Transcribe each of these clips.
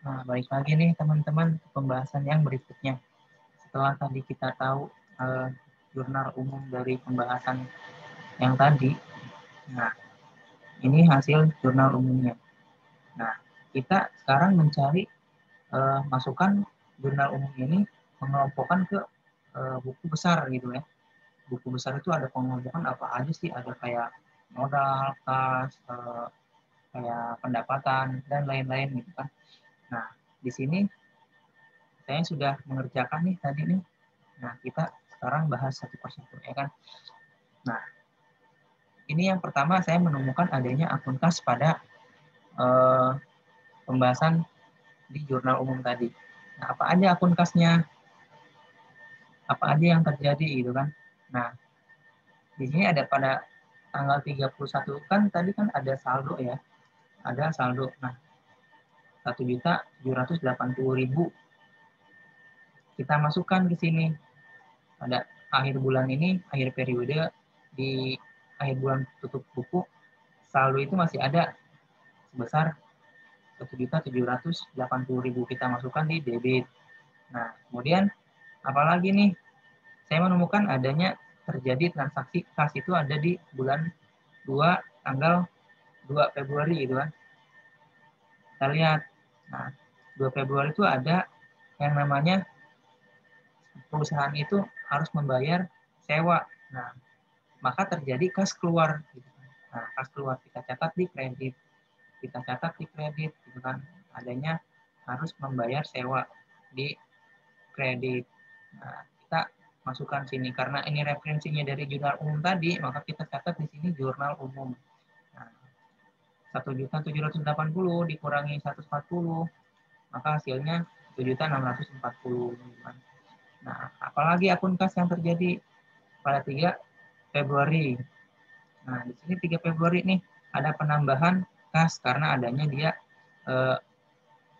Nah, balik lagi nih teman-teman pembahasan yang berikutnya. Setelah tadi kita tahu jurnal umum dari pembahasan yang tadi, nah ini hasil jurnal umumnya. Nah, kita sekarang mencari masukan jurnal umum ini mengelompokkan ke buku besar gitu ya. Buku besar itu ada pengelompokan apa aja sih? Ada kayak modal, kas, kayak pendapatan dan lain-lain gitu kan. Nah, di sini saya sudah mengerjakan nih tadi nih. Nah, kita sekarang bahas satu persatu ya kan. Nah, ini yang pertama saya menemukan adanya akun kas pada pembahasan di jurnal umum tadi. Nah, apa aja akun kasnya? Apa aja yang terjadi gitu kan. Nah, di sini ada pada tanggal 31 kan tadi kan ada saldo ya. Ada saldo. Nah, 1.780.000 kita masukkan ke sini. Pada akhir bulan ini, akhir periode di akhir bulan tutup buku, saldo itu masih ada sebesar 1.780.000 kita masukkan di debit. Nah, kemudian apalagi nih? Saya menemukan adanya terjadi transaksi kas itu ada di bulan 2 tanggal 2 Februari gitu kan. Kita lihat. Nah, 2 Februari itu ada yang namanya perusahaan itu harus membayar sewa. Nah, maka terjadi kas keluar gitu kan. Nah, kas keluar kita catat di kredit. Kita catat di kredit gitu kan. Adanya harus membayar sewa di kredit. Nah, kita masukkan sini karena ini referensinya dari jurnal umum tadi, maka kita catat di sini jurnal umum. Nah, 1.780 dikurangi 140, maka hasilnya 1.640. Nah, apalagi akun kas yang terjadi pada 3 Februari. Nah, di sini 3 Februari nih ada penambahan kas karena adanya dia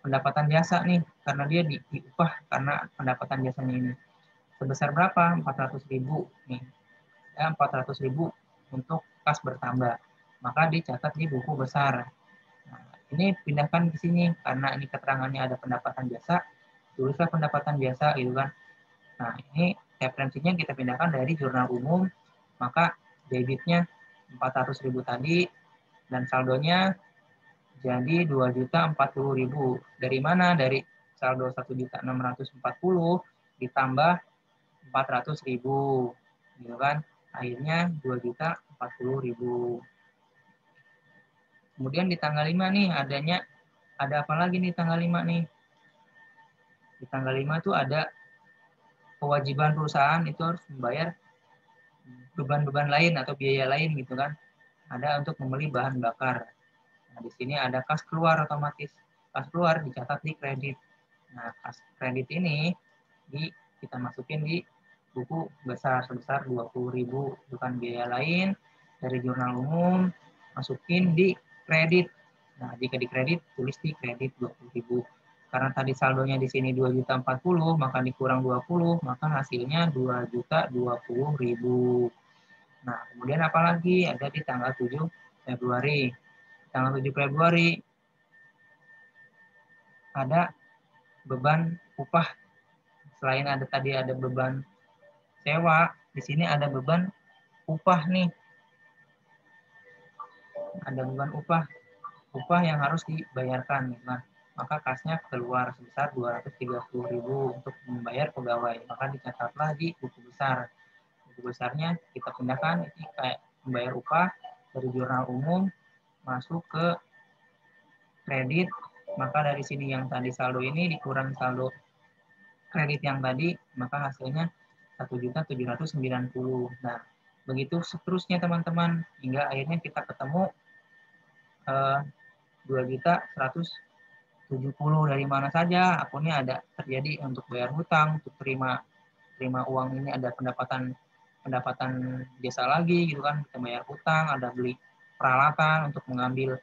pendapatan jasa nih, karena dia diupah karena pendapatan jasanya ini. Sebesar berapa? 400.000 nih. Ya, 400.000 untuk kas bertambah. Maka dicatat di buku besar. Nah, ini pindahkan ke sini karena ini keterangannya ada pendapatan jasa, tulislah pendapatan jasa gitu kan. Nah, ini referensinya kita pindahkan dari jurnal umum, maka debitnya 400.000 tadi dan saldonya jadi 2.040.000. Dari mana? Dari saldo 1.640 ditambah 400.000 gitu kan, akhirnya 2.040.000. Kemudian di tanggal 5 nih ada apa lagi nih tanggal 5 nih? Di tanggal 5 tuh ada kewajiban perusahaan itu harus membayar beban-beban lain atau biaya lain gitu kan. Ada untuk membeli bahan bakar. Nah, di sini ada kas keluar otomatis. Kas keluar dicatat di kredit. Nah, kas kredit ini kita masukin di buku besar sebesar 20.000, bukan biaya lain dari jurnal umum, masukin di kredit. Nah, jika di kredit tulis di kredit 20.000. Karena tadi saldonya di sini 2.040, maka dikurang 20, maka hasilnya 2.020.000. Nah, kemudian apalagi ada di tanggal 7 Februari. Tanggal 7 Februari ada beban upah. Selain tadi ada beban sewa, di sini ada beban upah nih. Ada beban upah yang harus dibayarkan. Nah, maka kasnya keluar sebesar 230.000 untuk membayar pegawai. Maka dicatatlah di buku besar. Buku besarnya kita pindahkan, ini kayak membayar upah dari jurnal umum masuk ke kredit. Maka dari sini yang tadi saldo ini dikurang saldo kredit yang tadi, maka hasilnya 1.790. Nah, begitu seterusnya teman-teman, hingga akhirnya kita ketemu 2.170 dari mana saja akunnya ada terjadi untuk bayar hutang, untuk terima uang ini ada pendapatan jasa lagi gitu kan, kita bayar hutang, ada beli peralatan untuk mengambil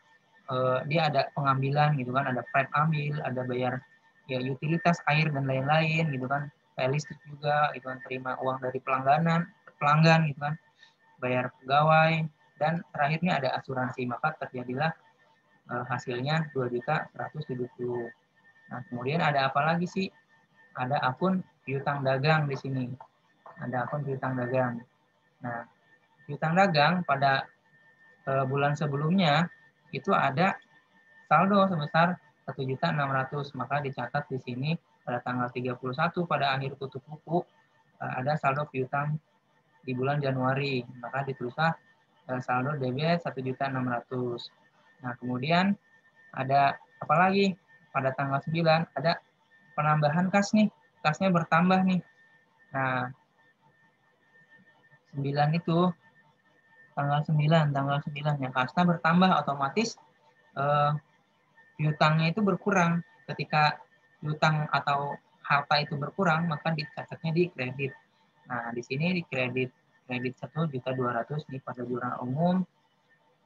dia ada pengambilan gitu kan, ada prep ambil, ada bayar ya utilitas air dan lain-lain gitu kan, kayak listrik juga gitu kan, terima uang dari pelanggan gitu kan, bayar pegawai, dan terakhirnya ada asuransi, maka terjadilah hasilnya 2.170. Nah, kemudian ada apa lagi sih? Ada akun piutang dagang di sini. Ada akun piutang dagang. Nah, piutang dagang pada bulan sebelumnya itu ada saldo sebesar 1.600.000, maka dicatat di sini pada tanggal 31 pada akhir tutup buku ada saldo piutang di bulan Januari, maka ditulislah saldo debit 1.600.000. Nah, kemudian ada apa lagi? Pada tanggal 9 ada penambahan kas nih, kasnya bertambah nih. Nah, 9 itu tanggal 9 yang kasnya bertambah, otomatis piutangnya itu berkurang. Ketika piutang atau harta itu berkurang, maka dicatatnya di kredit. Nah, di sini di kredit 1.200.000 nih pada jurnal umum,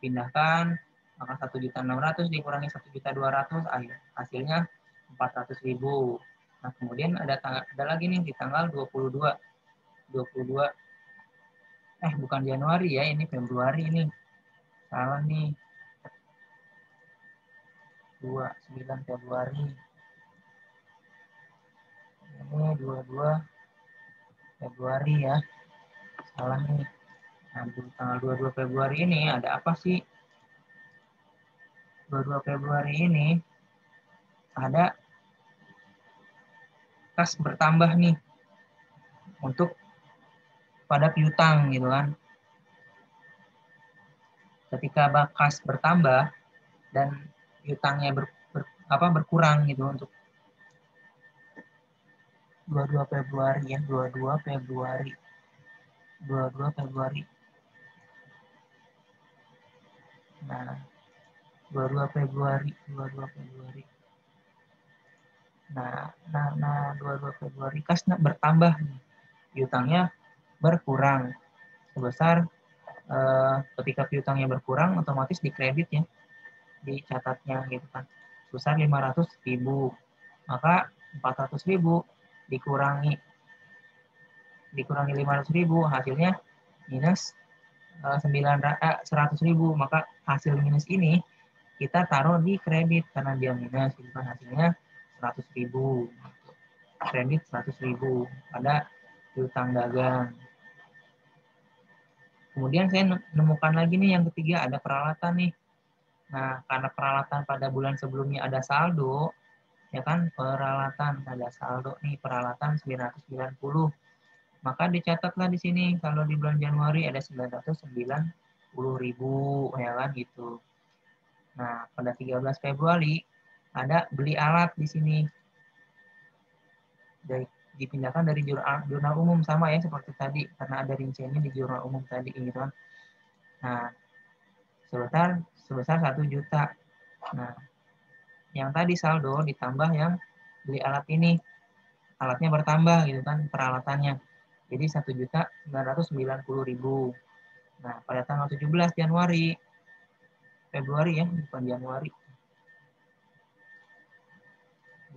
pindahkan, maka 1.600.000 dikurangi 1.200.000, hasilnya 400.000. Nah, kemudian ada lagi nih di tanggal 22 bukan Januari ya, ini Februari ini. Salah nih. 29 Februari. Ini 22 Februari ya. Salah nih. Nah, di tanggal 22 Februari ini ada apa sih? 22 Februari ini ada kas bertambah nih untuk pada piutang gitu kan. Ketika kas bertambah dan piutangnya berkurang gitu untuk 22 Februari ya, 22 Februari. Nah, 22 Februari. Nah, 22 Februari kas bertambah nih. Piutangnya berkurang sebesar ketika piutangnya berkurang otomatis dikredit ya, dicatatnya gitu kan, sebesar 500.000, maka 400.000 dikurangi 500.000, hasilnya minus 100.000, maka hasil minus ini kita taruh di kredit karena dia minus, gitu kan, hasilnya 100.000, kredit 100.000 pada piutang dagang. Kemudian saya menemukan lagi nih yang ketiga, ada peralatan nih. Nah, karena peralatan pada bulan sebelumnya ada saldo, ya kan, peralatan ada saldo nih, peralatan 990. Maka dicatatlah di sini kalau di bulan Januari ada 990.000 ya kan gitu. Nah, pada 13 Februari ada beli alat di sini. Dipindahkan dari jurnal umum, sama ya seperti tadi karena ada rinciannya di jurnal umum tadi gitu kan. Nah, sebesar 1 juta. Nah, yang tadi saldo ditambah yang beli alat ini, alatnya bertambah gitu kan, peralatannya. Jadi 1.990.000. Nah, pada tanggal 17 Februari ya, bukan Januari.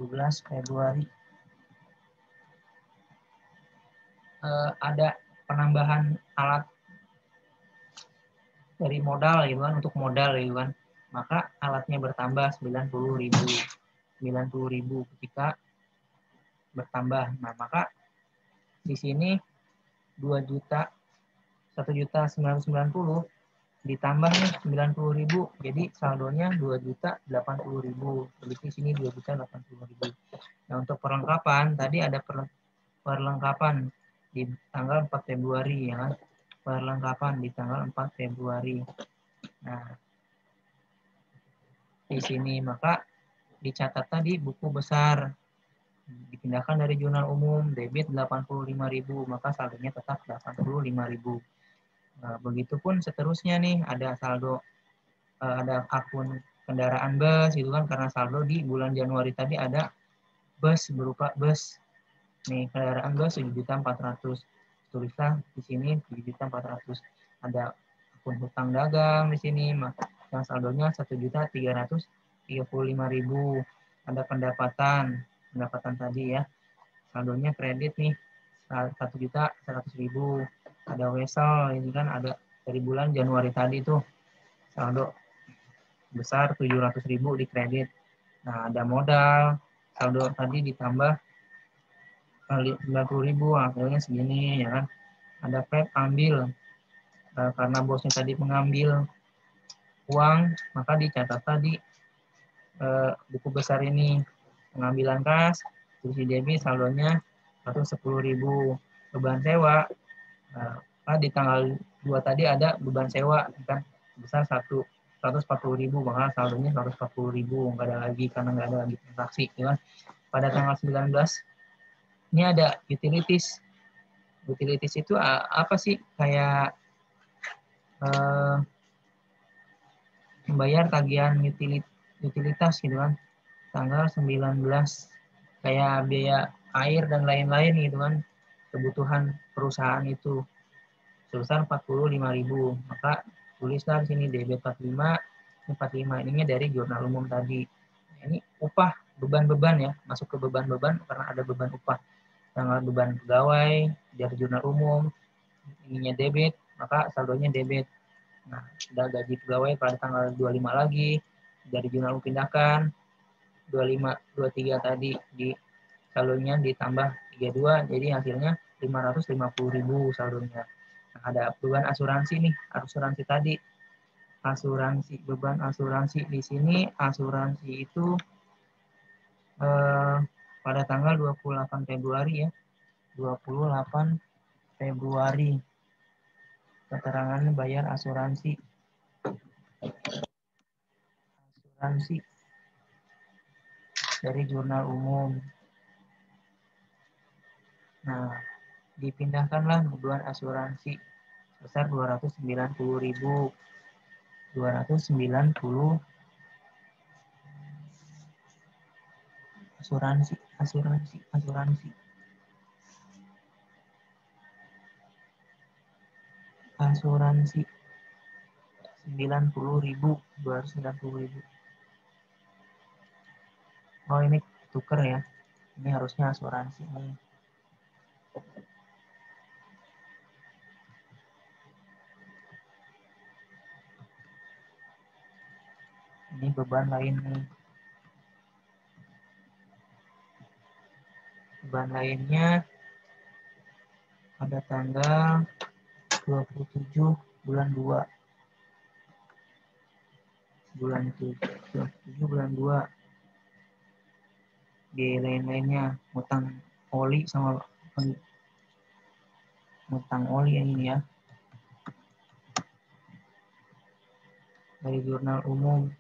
17 Februari. Ada penambahan alat dari modal gitu kan, untuk modal gitu kan. Maka alatnya bertambah 90.000 ketika bertambah. Nah, maka di sini 1.990.000 ditambah nih 90.000, jadi saldonya 2.080.000. Jadi di sini 2.080.000. Nah, untuk perlengkapan tadi ada perlengkapan di tanggal 4 Februari ya kan. Perlengkapan di tanggal 4 Februari. Nah, di sini maka dicatat tadi buku besar, dipindahkan dari jurnal umum, debit 85.000, maka saldonya tetap 85.000. Nah, begitupun seterusnya nih, ada saldo, ada akun kendaraan bus itu kan, karena saldo di bulan Januari tadi ada bus, berupa bus nih, kendaraan bus 7.400.000, tulislah di sini 7.400.000. Ada akun hutang dagang di sini yang saldonya 1.335.000. Ada pendapatan tadi ya, saldonya kredit nih 1.100.000. Ada wesel ini kan, ada dari bulan Januari tadi tuh saldo besar 700.000 di kredit. Nah, ada modal saldo tadi ditambah 90.000, hasilnya segini ya kan. Ada Fed ambil, karena bosnya tadi mengambil uang, maka dicatat tadi buku besar ini pengambilan kas, sisi debit saldonya 110.000. Beban sewa, di tanggal 2 tadi ada beban sewa kan besar 140.000, maka saldonya 140.000, nggak ada lagi karena nggak ada lagi transaksi ya kan. Pada tanggal 19 ini ada utilities. Utilities itu apa sih? Kayak membayar tagihan utilitas gitu kan. Tanggal 19 kayak biaya air dan lain-lain gitu kan. Kebutuhan perusahaan itu sebesar 45.000. Maka tulislah di sini debit 45 ininya dari jurnal umum tadi. Ini upah beban-beban ya, masuk ke beban-beban karena ada beban upah. Tanggal beban pegawai dari jurnal umum, ininya debit, maka saldonya debit. Nah, sudah gaji pegawai pada tanggal 25 lagi, dari jurnal umum pindahkan, 25, 23 tadi di saldonya ditambah 32, jadi hasilnya 550.000 saldonya. Nah, ada beban asuransi nih, asuransi tadi. Asuransi, beban asuransi di sini, asuransi itu pada tanggal 28 Februari ya, 28 Februari keterangan bayar asuransi dari jurnal umum. Nah, dipindahkanlah beban asuransi sebesar 290.000. 290 asuransi 90.000, 290.000. Oh, ini tuker ya. Ini harusnya asuransi nih. Ini beban lain nih. Beban lainnya pada tanggal 27 bulan 2. Bulan 2. Biaya lain-lainnya, utang oli sama utang oli ini ya. Dari jurnal umum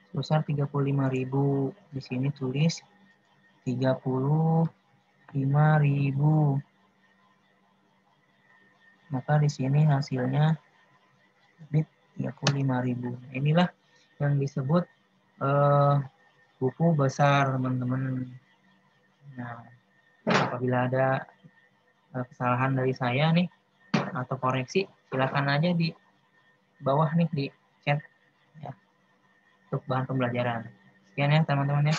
sebesar 35.000. Di sini tulis 35.000. Maka di sini hasilnya debit 35.000. Inilah yang disebut buku besar, teman-teman. Nah, apabila ada kesalahan dari saya nih atau koreksi, silakan aja di bawah nih di chat ya, untuk bahan pembelajaran. Sekian ya teman-teman ya.